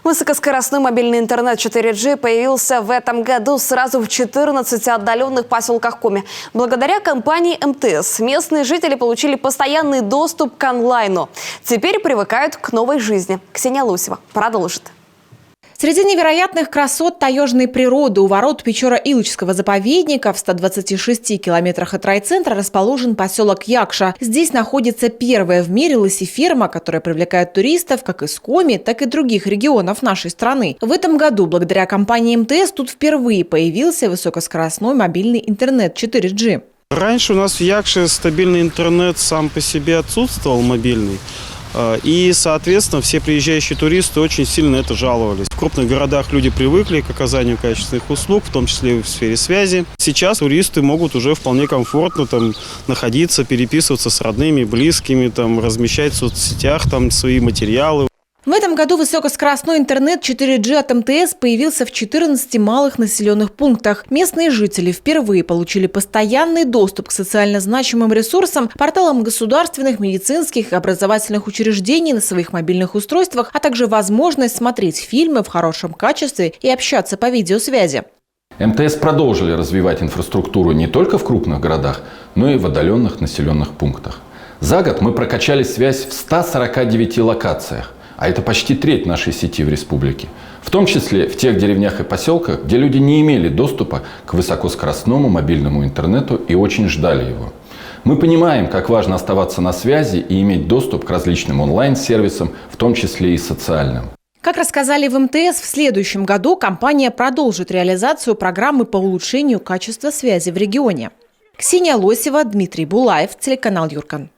Высокоскоростной мобильный интернет 4G появился в этом году сразу в 14 отдаленных поселках Коми. Благодаря компании МТС местные жители получили постоянный доступ к онлайну. Теперь привыкают к новой жизни. Ксения Лосева продолжит. Среди невероятных красот таежной природы у ворот Печора-Илочского заповедника в 126 километрах от райцентра расположен поселок Якша. Здесь находится первая в мире лосеферма, которая привлекает туристов как из Коми, так и других регионов нашей страны. В этом году благодаря компании МТС тут впервые появился высокоскоростной мобильный интернет 4G. Раньше у нас в Якше стабильный интернет сам по себе отсутствовал, мобильный. И, соответственно, все приезжающие туристы очень сильно на это жаловались. В крупных городах люди привыкли к оказанию качественных услуг, в том числе и в сфере связи. Сейчас туристы могут уже вполне комфортно там находиться, переписываться с родными, близкими, размещать в соцсетях свои материалы. В этом году высокоскоростной интернет 4G от МТС появился в 14 малых населенных пунктах. Местные жители впервые получили постоянный доступ к социально значимым ресурсам, порталам государственных, медицинских и образовательных учреждений на своих мобильных устройствах, а также возможность смотреть фильмы в хорошем качестве и общаться по видеосвязи. МТС продолжили развивать инфраструктуру не только в крупных городах, но и в отдаленных населенных пунктах. За год мы прокачали связь в 149 локациях. А это почти треть нашей сети в республике. В том числе в тех деревнях и поселках, где люди не имели доступа к высокоскоростному мобильному интернету и очень ждали его. Мы понимаем, как важно оставаться на связи и иметь доступ к различным онлайн-сервисам, в том числе и социальным. Как рассказали в МТС, в следующем году компания продолжит реализацию программы по улучшению качества связи в регионе. Ксения Лосева, Дмитрий Булаев, телеканал Юркан.